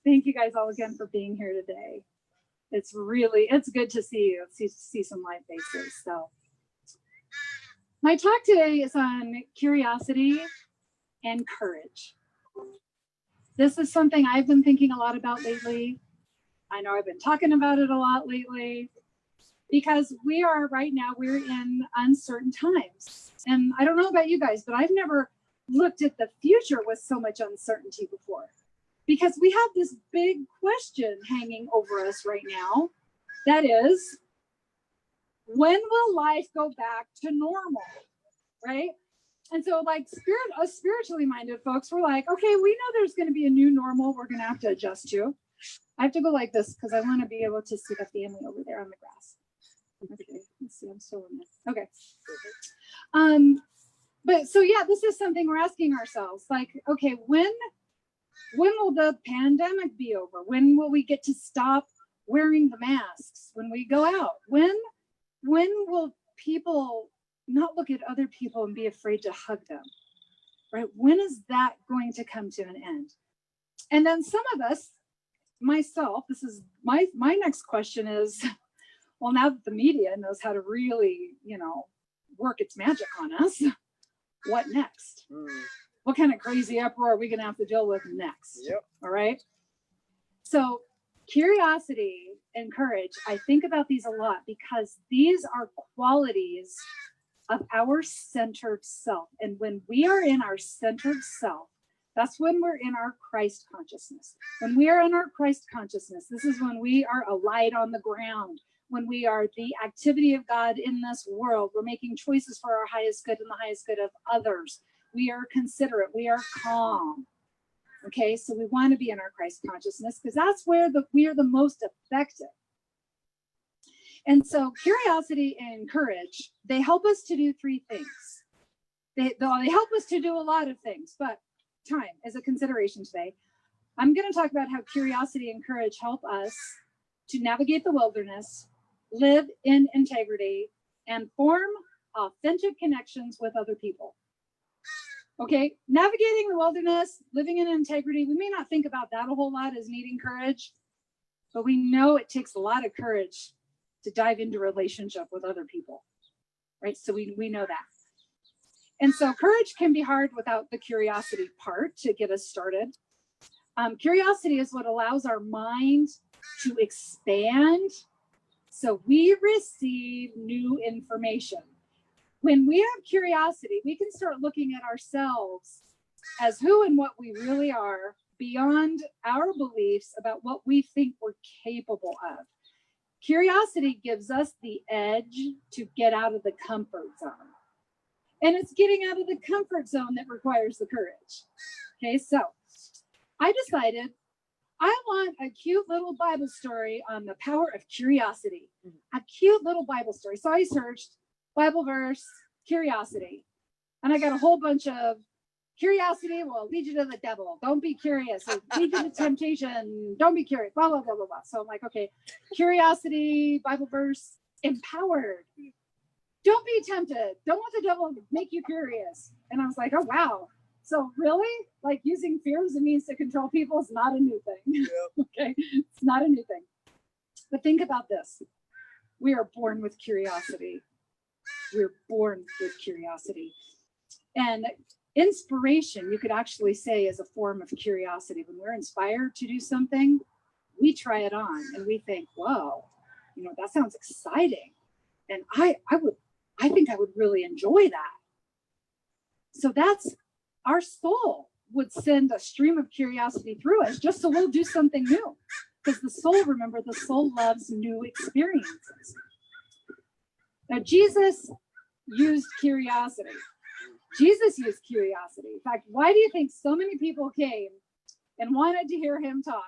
Thank you guys all again for being here today. It's good to see you, see some live faces. So my talk today is on curiosity and courage. This is something I've been thinking a lot about lately. I know I've been talking about it a lot lately because we're in uncertain times. And I don't know about you guys, but I've never looked at the future with so much uncertainty before, because we have this big question hanging over us right now. That is, when will life go back to normal, right? And so like us spiritually minded folks, we're like, okay, we know there's going to be a new normal we're going to have to adjust to. I have to go like this because I want to be able to see the family over there on the grass. Okay, let's see, I'm still in this. Okay. But so yeah, this is something we're asking ourselves, like, okay, when will the pandemic be over? When will we get to stop wearing the masks when we go out? When will people not look at other people and be afraid to hug them, right? When is that going to come to an end? And then some of us, myself, this is my next question is, well, now that the media knows how to really, work its magic on us, what next? What kind of crazy uproar are we going to have to deal with next? Yep. All right. So curiosity and courage, I think about these a lot because these are qualities of our centered self. And when we are in our centered self, that's when we're in our Christ consciousness. When we are in our Christ consciousness, this is when we are a light on the ground, when we are the activity of God in this world. We're making choices for our highest good and the highest good of others. We are considerate, we are calm. Okay, so we want to be in our Christ consciousness because that's where we are the most effective. And so curiosity and courage, they help us to do three things. They help us to do a lot of things, but time is a consideration today. I'm going to talk about how curiosity and courage help us to navigate the wilderness, live in integrity, and form authentic connections with other people. Okay, navigating the wilderness, living in integrity, we may not think about that a whole lot as needing courage, but we know it takes a lot of courage to dive into relationship with other people, right? So we know that. And so courage can be hard without the curiosity part to get us started. Curiosity is what allows our mind to expand so we receive new information. When we have curiosity, we can start looking at ourselves as who and what we really are beyond our beliefs about what we think we're capable of. Curiosity gives us the edge to get out of the comfort zone. And it's getting out of the comfort zone that requires the courage. Okay, so I decided I want a cute little Bible story on the power of curiosity. A cute little Bible story. So I searched Bible verse, curiosity. And I got a whole bunch of curiosity will lead you to the devil. Don't be curious. It'll lead you to temptation. Don't be curious. Blah, blah, blah, blah, blah. So I'm like, okay, curiosity, Bible verse, empowered. Don't be tempted. Don't let the devil make you curious. And I was like, oh, wow. So really, like using fear as a means to control people is not a new thing. Yep. Okay, it's not a new thing. But think about this. We are born with curiosity. We're born with curiosity. And inspiration, you could actually say, is a form of curiosity. When we're inspired to do something, we try it on and we think, whoa, that sounds exciting. And I think I would really enjoy that. So that's our soul would send a stream of curiosity through us just so we'll do something new. Because the soul loves new experiences. Now, Jesus used curiosity. In fact, why do you think so many people came and wanted to hear him talk?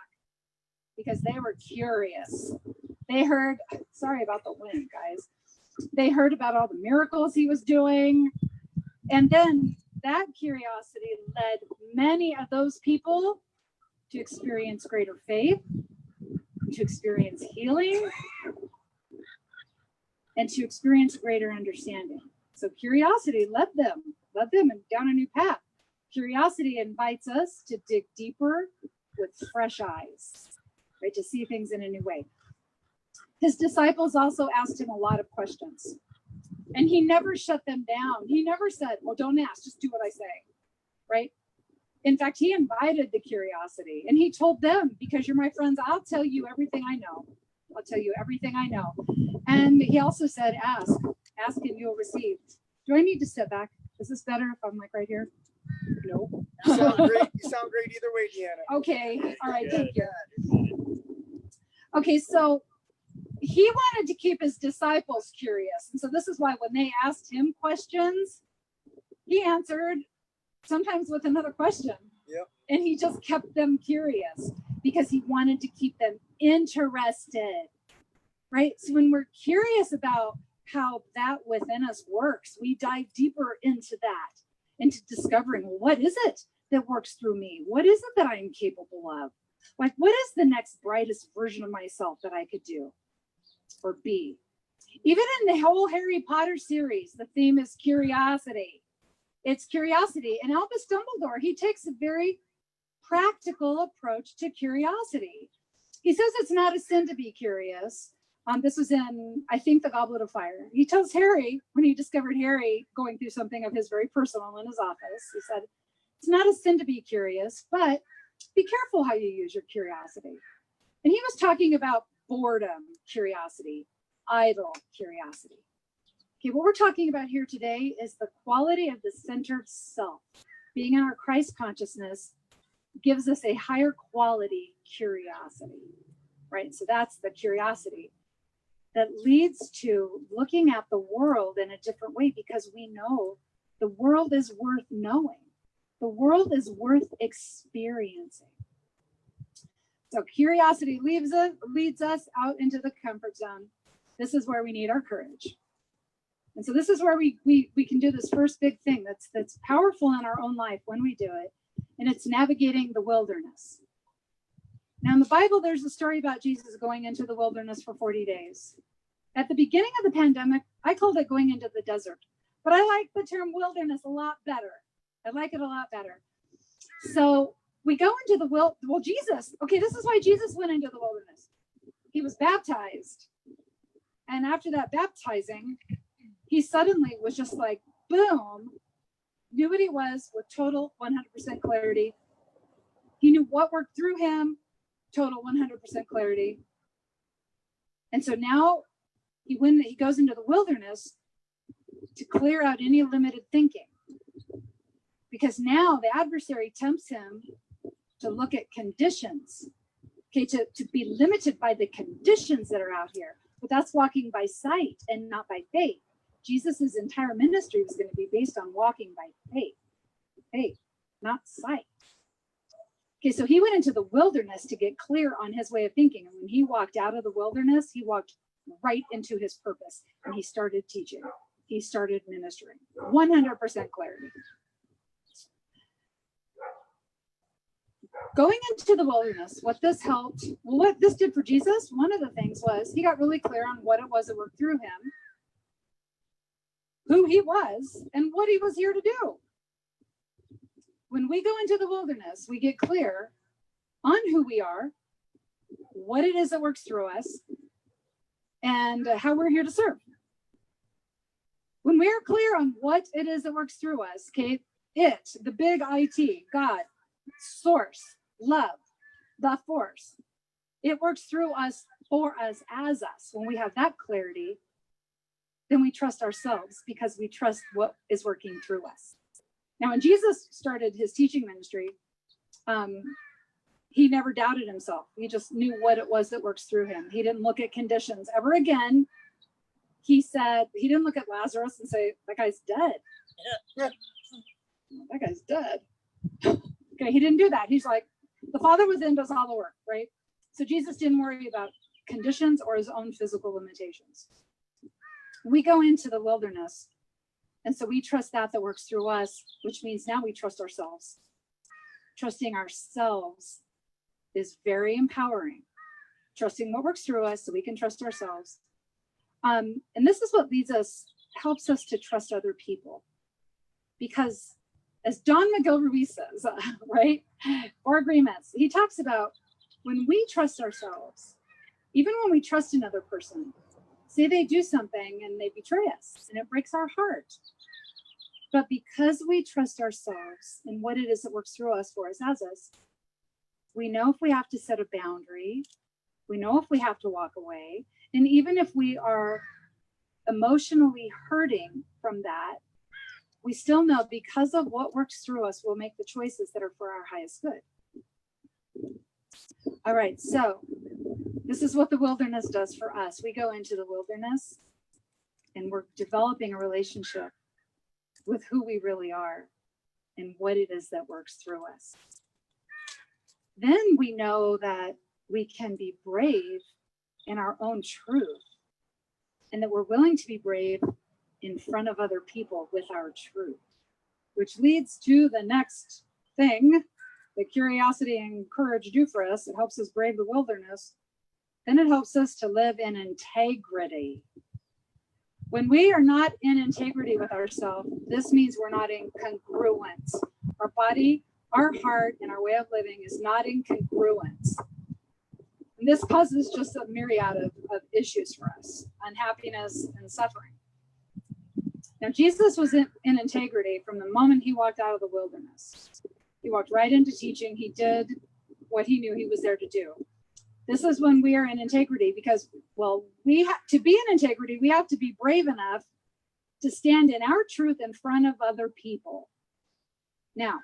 Because they were curious. They heard, sorry about the wind, guys. They heard about all the miracles he was doing. And then that curiosity led many of those people to experience greater faith, to experience healing, and to experience greater understanding. So curiosity led them down a new path. Curiosity invites us to dig deeper with fresh eyes, right? To see things in a new way. His disciples also asked him a lot of questions, and he never shut them down. He never said, well, don't ask, just do what I say, right? In fact, he invited the curiosity, and he told them, because you're my friends, I'll tell you everything I know. I'll tell you everything I know. And he also said, ask and you'll receive. Do I need to step back? Is this better if I'm like right here? No. You sound great. You sound great either way, Deanna. Okay. All right. Thank you. Okay. So he wanted to keep his disciples curious. And so this is why when they asked him questions, he answered sometimes with another question. Yep. And he just kept them curious because he wanted to keep them interested, right? So when we're curious about how that within us works, we dive deeper into that, into discovering, well, what is it that works through me? What is it that I'm capable of? Like, what is the next brightest version of myself that I could do or be? Even in the whole Harry Potter series, the theme is curiosity. It's curiosity. And Albus Dumbledore, he takes a very practical approach to curiosity. He says it's not a sin to be curious. This was in, I think, The Goblet of Fire. He tells Harry, when he discovered Harry going through something of his very personal in his office, he said, it's not a sin to be curious, but be careful how you use your curiosity. And he was talking about boredom curiosity, idle curiosity. Okay, what we're talking about here today is the quality of the centered self. Being in our Christ consciousness gives us a higher quality curiosity, right? So that's the curiosity that leads to looking at the world in a different way, because we know the world is worth knowing. The world is worth experiencing. So curiosity leads us out into the comfort zone. This is where we need our courage. And so this is where we can do this first big thing that's powerful in our own life when we do it. And it's navigating the wilderness. Now in the Bible, there's a story about Jesus going into the wilderness for 40 days. At the beginning of the pandemic, I called it going into the desert, but I like the term wilderness a lot better. I like it a lot better. So we go into the Jesus. Okay, this is why Jesus went into the wilderness. He was baptized. And after that baptizing, he suddenly was just like, boom, knew what he was with total 100% clarity. He knew what worked through him, total 100% clarity. And so now he goes into the wilderness to clear out any limited thinking. Because now the adversary tempts him to look at conditions, okay, to be limited by the conditions that are out here. But that's walking by sight and not by faith. Jesus's entire ministry was going to be based on walking by faith, not sight. Okay, so he went into the wilderness to get clear on his way of thinking. And when he walked out of the wilderness, he walked right into his purpose. And he started teaching. He started ministering. 100% clarity. Going into the wilderness, what this did for Jesus, one of the things was he got really clear on what it was that worked through him, who he was, and what he was here to do. When we go into the wilderness, we get clear on who we are, what it is that works through us, and how we're here to serve. When we're clear on what it is that works through us, okay, the big IT, God, source, love, the force, it works through us, for us, as us. When we have that clarity, then we trust ourselves because we trust what is working through us. Now, when Jesus started his teaching ministry, he never doubted himself. He just knew what it was that works through him. He didn't look at conditions ever again. He didn't look at Lazarus and say, that guy's dead. That guy's dead. Okay, he didn't do that. He's like, the Father within does all the work, right? So Jesus didn't worry about conditions or his own physical limitations. We go into the wilderness, and so we trust that works through us, which means now we trust ourselves. Trusting ourselves is very empowering. Trusting what works through us so we can trust ourselves. And this is what helps us to trust other people. Because as Don Miguel Ruiz says, right? Or agreements. He talks about when we trust ourselves, even when we trust another person, say they do something and they betray us and it breaks our heart. But because we trust ourselves and what it is that works through us, for us, as us, we know if we have to set a boundary, we know if we have to walk away. And even if we are emotionally hurting from that, we still know because of what works through us, we'll make the choices that are for our highest good. All right, so this is what the wilderness does for us. We go into the wilderness and we're developing a relationship with who we really are and what it is that works through us. Then we know that we can be brave in our own truth and that we're willing to be brave in front of other people with our truth, which leads to the next thing that curiosity and courage do for us. It helps us brave the wilderness. Then it helps us to live in integrity. When we are not in integrity with ourselves, this means we're not in congruence. Our body, our heart, and our way of living is not in congruence. And this causes just a myriad of issues for us, unhappiness and suffering. Now, Jesus was in integrity from the moment he walked out of the wilderness. He walked right into teaching. He did what he knew he was there to do. This is when we are in integrity because, well, to be in integrity, we have to be brave enough to stand in our truth in front of other people. Now,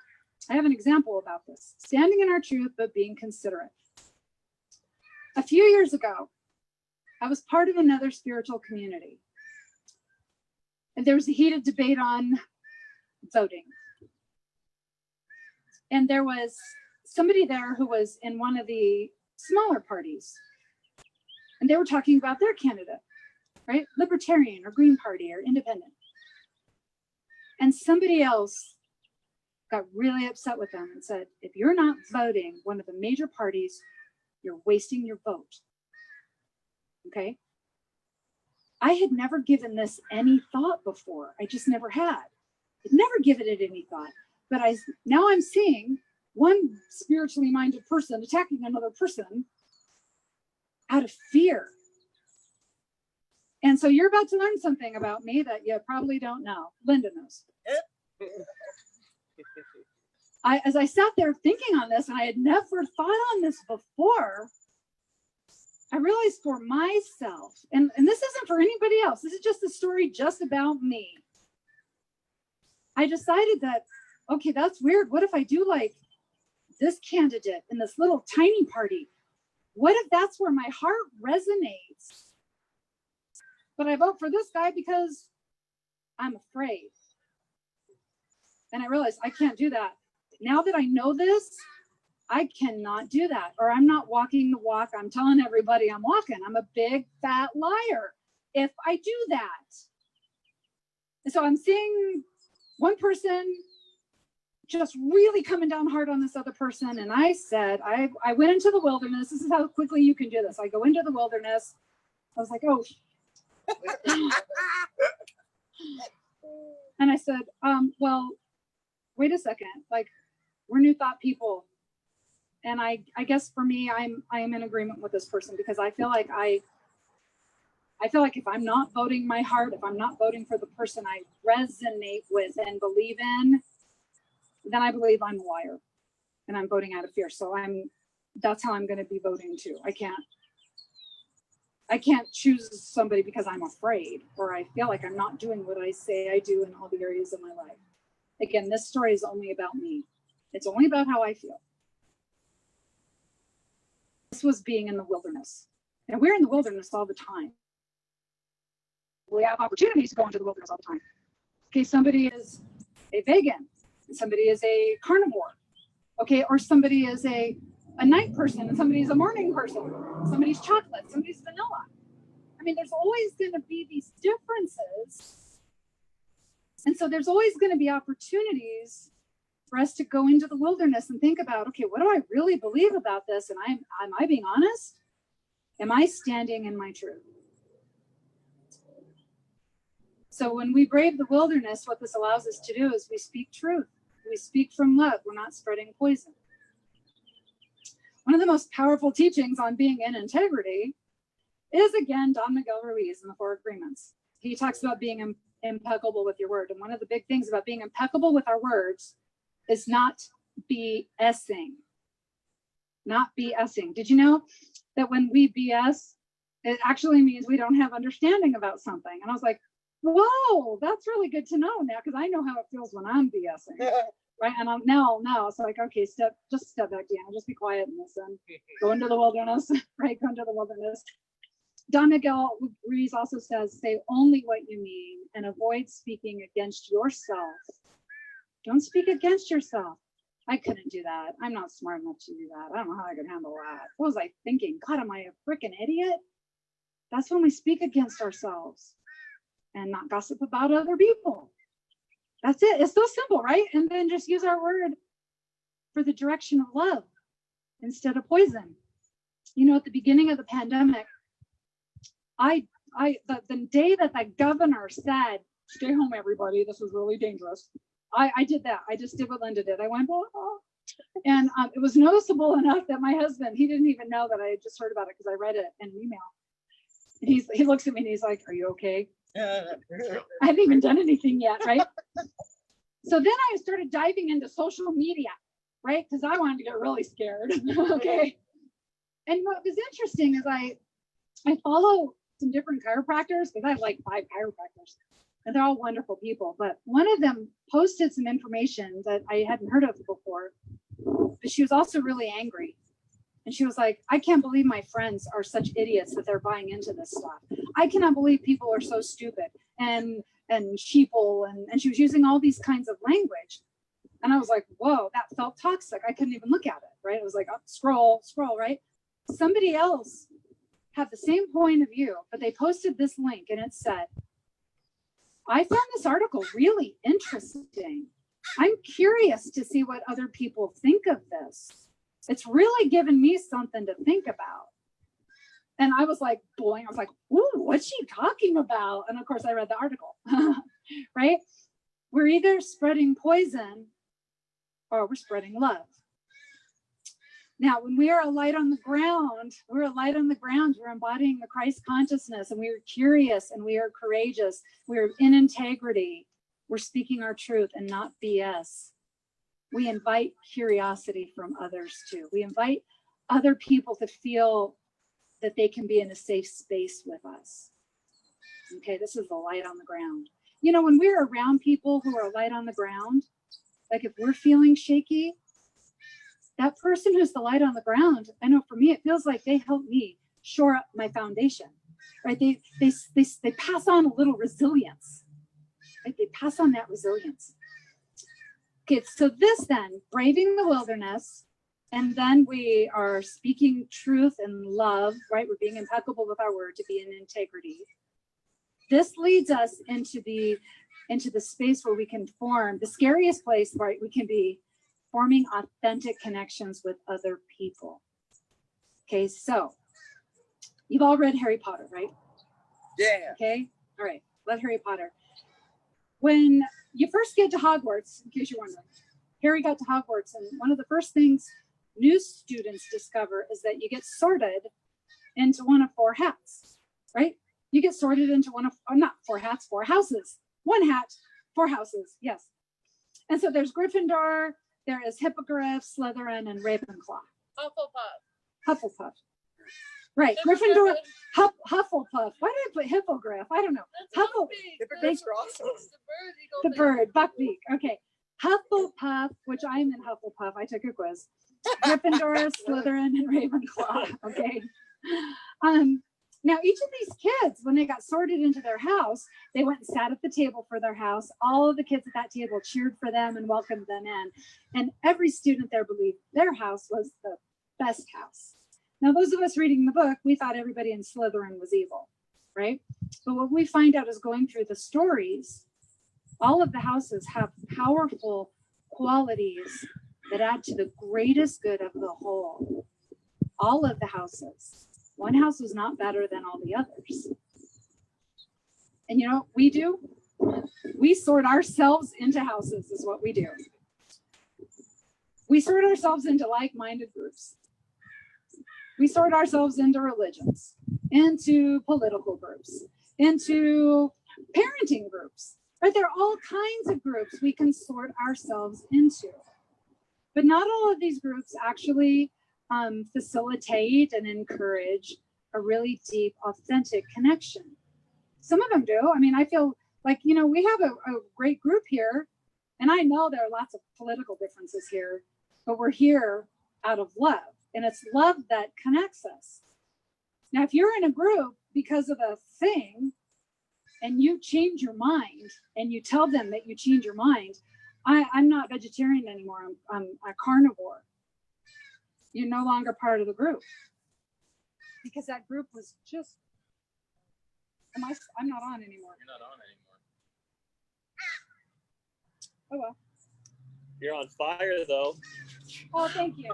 I have an example about this. Standing in our truth, but being considerate. A few years ago, I was part of another spiritual community. And there was a heated debate on voting. And there was somebody there who was in one of the smaller parties. And they were talking about their candidate, right? Libertarian or Green Party or Independent. And somebody else got really upset with them and said, if you're not voting one of the major parties, you're wasting your vote. Okay? I had never given this any thought before. I just never had. I'd never given it any thought. But now I'm seeing one spiritually minded person attacking another person out of fear. And so you're about to learn something about me that you probably don't know. Linda knows. As I sat there thinking on this, and I had never thought on this before, I realized for myself, and this isn't for anybody else, this is just a story just about me. I decided that, okay, that's weird. What if I do like this candidate in this little tiny party? What if that's where my heart resonates? But I vote for this guy because I'm afraid. And I realized I can't do that. Now that I know this, I cannot do that, or I'm not walking the walk I'm telling everybody I'm walking. I'm a big fat liar if I do that. And so I'm seeing one person just really coming down hard on this other person. And I said, I went into the wilderness. This is how quickly you can do this. I go into the wilderness. I was like, oh. And I said, well, wait a second. Like, we're New Thought people. And I guess for me, I am in agreement with this person because I feel like if I'm not voting my heart, if I'm not voting for the person I resonate with and believe in, then I believe I'm a liar and I'm voting out of fear. So that's how I'm going to be voting too. I can't choose somebody because I'm afraid or I feel like I'm not doing what I say I do in all the areas of my life. Again, this story is only about me. It's only about how I feel. This was being in the wilderness. And we're in the wilderness all the time. We have opportunities to go into the wilderness all the time. Okay, somebody is a vegan. Somebody is a carnivore. Okay, or somebody is a night person and somebody's a morning person. Somebody's chocolate, somebody's vanilla. I mean, there's always going to be these differences. And so there's always going to be opportunities for us to go into the wilderness and think about, okay, what do I really believe about this? And am I being honest? Am I standing in my truth? So when we brave the wilderness, what this allows us to do is we speak truth. We speak from love. We're not spreading poison. One of the most powerful teachings on being in integrity is, again, Don Miguel Ruiz in the Four Agreements. He talks about being impeccable with your word. And one of the big things about being impeccable with our words is not BSing. Not BSing. Did you know that when we BS, it actually means we don't have understanding about something? And I was like, whoa, that's really good to know now, because I know how it feels when I'm BSing. Right. And I'm now it's like, okay, step back, Deanna, just be quiet and listen. Go into the wilderness, right? Go into the wilderness. Don Miguel Ruiz also says, say only what you mean and avoid speaking against yourself. Don't speak against yourself. I couldn't do that. I'm not smart enough to do that. I don't know how I could handle that. What was I thinking? God, am I a freaking idiot? That's when we speak against ourselves and not gossip about other people. That's it. It's so simple, right? And then just use our word for the direction of love instead of poison. You know, at the beginning of the pandemic, the day that the governor said, stay home, everybody, this was really dangerous, I did that. I just did what Linda did. I went, oh. And it was noticeable enough that my husband, he didn't even know that I had just heard about it because I read it in an email. And he looks at me and he's like, are you okay? I haven't even done anything yet, right? So then I started diving into social media, right? Because I wanted to get really scared, okay? And what was interesting is I follow some different chiropractors, because I have like 5 chiropractors, and they're all wonderful people. But one of them posted some information that I hadn't heard of before, but she was also really angry. And she was like, I can't believe my friends are such idiots that they're buying into this stuff. I cannot believe people are so stupid and sheeple. And she was using all these kinds of language. And I was like, whoa, that felt toxic. I couldn't even look at it, right? It was like, oh, scroll, right? Somebody else had the same point of view, but they posted this link and it said, I found this article really interesting. I'm curious to see what other people think of this. It's really given me something to think about. And I was like, boy, I was like, ooh, what's she talking about? And of course I read the article, right? We're either spreading poison or we're spreading love. Now, when we are a light on the ground, we're embodying the Christ consciousness, and we are curious and we are courageous. We're in integrity. We're speaking our truth and not BS. We invite curiosity from others too. We invite other people to feel that they can be in a safe space with us. Okay, this is the light on the ground. You know, when we're around people who are light on the ground, like if we're feeling shaky, that person who's the light on the ground, I know for me, it feels like they help me shore up my foundation, right? They pass on a little resilience, right? They pass on that resilience. Okay, so this then, braving the wilderness, and then we are speaking truth and love, right? We're being impeccable with our word to be in integrity. This leads us into the space where we can form, the scariest place, right? We can be forming authentic connections with other people. Okay, so you've all read Harry Potter, right? Yeah. Okay, all right, love Harry Potter. When you first get to Hogwarts, in case you're wondering, Harry got to Hogwarts, and one of the first things new students discover is that you get sorted into one of 4 hats, right? You get sorted into one of, not 4 hats, 4 houses. 1 hat, 4 houses, yes. And so there's Gryffindor, there is Hippogriff, Slytherin, and Ravenclaw. Hufflepuff. Right, Gryffindor, Hufflepuff. Why did I put Hippogriff? I don't know. Hippogriffs are awesome. The bird, Buckbeak. Okay. Hufflepuff, which I'm in Hufflepuff. I took a quiz. Gryffindor, Slytherin, and Ravenclaw. Okay. Now, each of these kids, when they got sorted into their house, they went and sat at the table for their house. All of the kids at that table cheered for them and welcomed them in. And every student there believed their house was the best house. Now, those of us reading the book, we thought everybody in Slytherin was evil, right? But what we find out is going through the stories, all of the houses have powerful qualities that add to the greatest good of the whole. All of the houses. One house was not better than all the others. And you know what we do? We sort ourselves into houses is what we do. We sort ourselves into like-minded groups. We sort ourselves into religions, into political groups, into parenting groups, right? There are all kinds of groups we can sort ourselves into. But not all of these groups actually facilitate and encourage a really deep, authentic connection. Some of them do. I mean, I feel like, we have a great group here, and I know there are lots of political differences here, but we're here out of love, and it's love that connects us. Now, if you're in a group because of a thing and you change your mind and you tell them that you change your mind, I'm not vegetarian anymore, I'm a carnivore. You're no longer part of the group because that group was just, I'm not on anymore. You're not on anymore. Oh, well. You're on fire, though. Oh, thank you.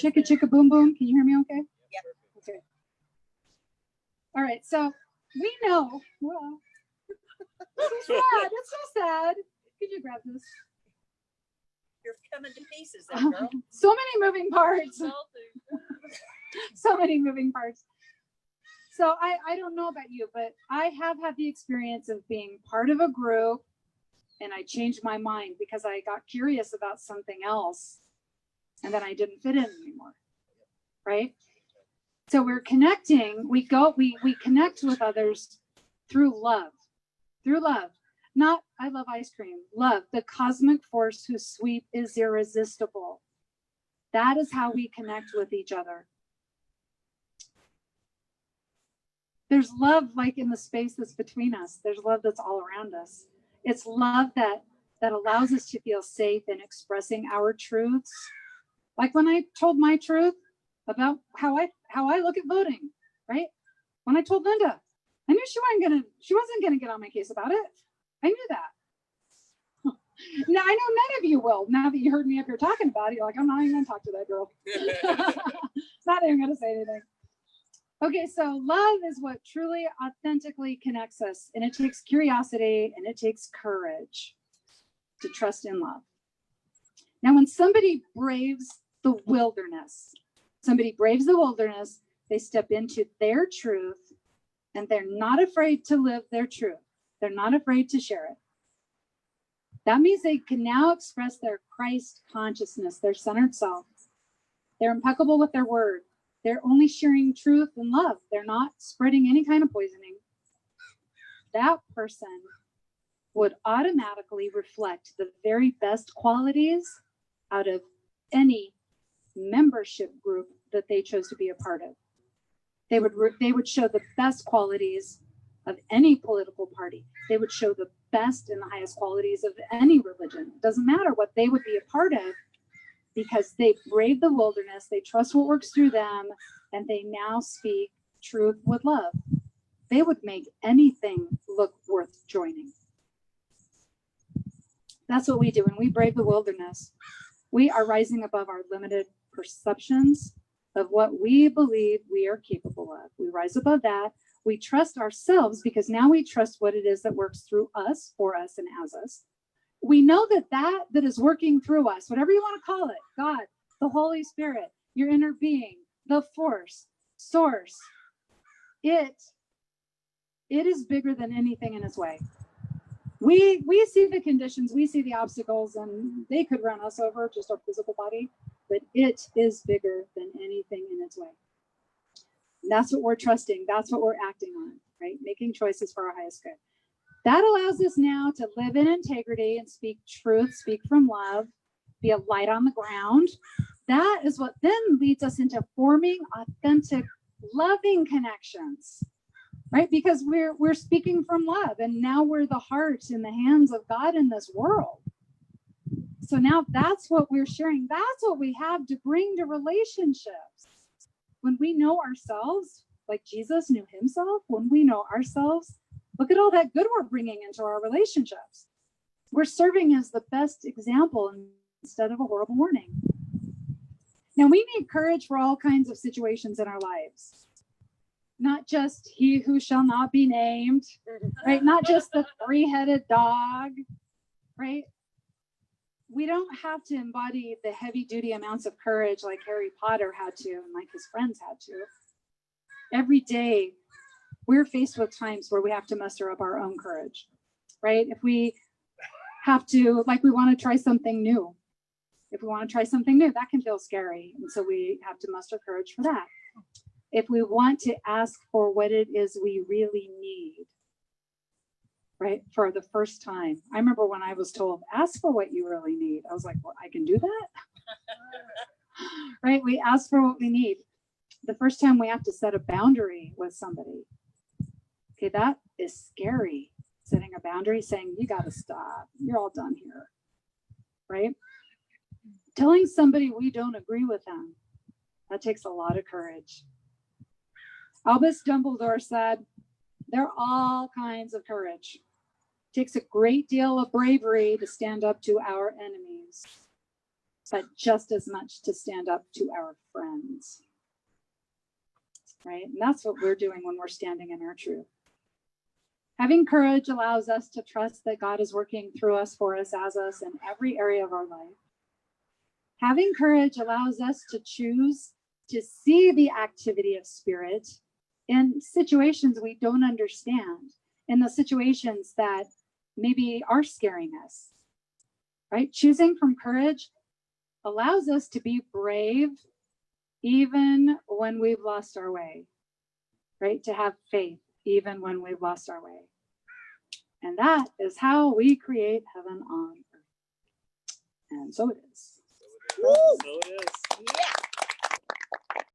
Chicka, chicka, boom, boom. Can you hear me okay? Yep. Okay. All right. So we know. Well, it's so sad. It's so sad. Could you grab this? You're coming to pieces there, girl. So many moving parts. So many moving parts. So I don't know about you, but I have had the experience of being part of a group, and I changed my mind because I got curious about something else, and then I didn't fit in anymore. Right? So we're connecting. We connect with others through love. Through love. Not, I love ice cream. Love, the cosmic force whose sweep is irresistible. That is how we connect with each other. There's love like in the space that's between us. There's love that's all around us. It's love that allows us to feel safe in expressing our truths. Like when I told my truth about how I look at voting, right? When I told Linda, I knew she wasn't gonna get on my case about it. I knew that. Now I know none of you will. Now that you heard me up here talking about it, you're like, I'm not even gonna talk to that girl. Not even gonna say anything. Okay, so love is what truly, authentically connects us, and it takes curiosity and it takes courage to trust in love. Now, when somebody braves the wilderness, they step into their truth, and they're not afraid to live their truth. They're not afraid to share it. That means they can now express their Christ consciousness, their centered self. They're impeccable with their word. They're only sharing truth and love. They're not spreading any kind of poisoning. That person would automatically reflect the very best qualities out of any membership group that they chose to be a part of. They would show the best qualities of any political party. They would show the best and the highest qualities of any religion. It doesn't matter what they would be a part of, because they brave the wilderness, they trust what works through them, and they now speak truth with love. They would make anything look worth joining. That's what we do when we brave the wilderness. We are rising above our limited perceptions of what we believe we are capable of. We rise above that. We trust ourselves because now we trust what it is that works through us, for us, and as us. We know that is working through us, whatever you want to call it, God, the Holy Spirit, your inner being, the force, source, it is bigger than anything in its way. We see the conditions, we see the obstacles, and they could run us over, just our physical body, but it is bigger than anything in its way. And that's what we're trusting. That's what we're acting on, right? Making choices for our highest good. That allows us now to live in integrity and speak truth, speak from love, be a light on the ground. That is what then leads us into forming authentic, loving connections, right? Because we're speaking from love, and now we're the heart in the hands of God in this world. So now that's what we're sharing. That's what we have to bring to relationships. When we know ourselves, like Jesus knew himself, when we know ourselves, look at all that good we're bringing into our relationships. We're serving as the best example instead of a horrible warning. Now, we need courage for all kinds of situations in our lives. Not just he who shall not be named, right? Not just the three-headed dog, right? we don't have to embody the heavy duty amounts of courage like Harry Potter had to and like his friends had to. Every day, we're faced with times where we have to muster up our own courage, right? If we have to, like, we want to try something new. If we want to try something new, that can feel scary. And so we have to muster courage for that. If we want to ask for what it is we really need, right, for the first time. I remember when I was told, ask for what you really need. I was like, well, I can do that? Right? We ask for what we need. The first time we have to set a boundary with somebody. Okay, that is scary. Setting a boundary, saying, you got to stop. You're all done here. Right? Telling somebody we don't agree with them. That takes a lot of courage. Albus Dumbledore said, there are all kinds of courage. It takes a great deal of bravery to stand up to our enemies, but just as much to stand up to our friends. Right? And that's what we're doing when we're standing in our truth. Having courage allows us to trust that God is working through us, for us, as us in every area of our life. Having courage allows us to choose to see the activity of Spirit in situations we don't understand, in the situations that maybe are scaring us, right? Choosing from courage allows us to be brave even when we've lost our way, right? To have faith even when we've lost our way. And that is how we create heaven on earth. And so it is. So it is. Yeah.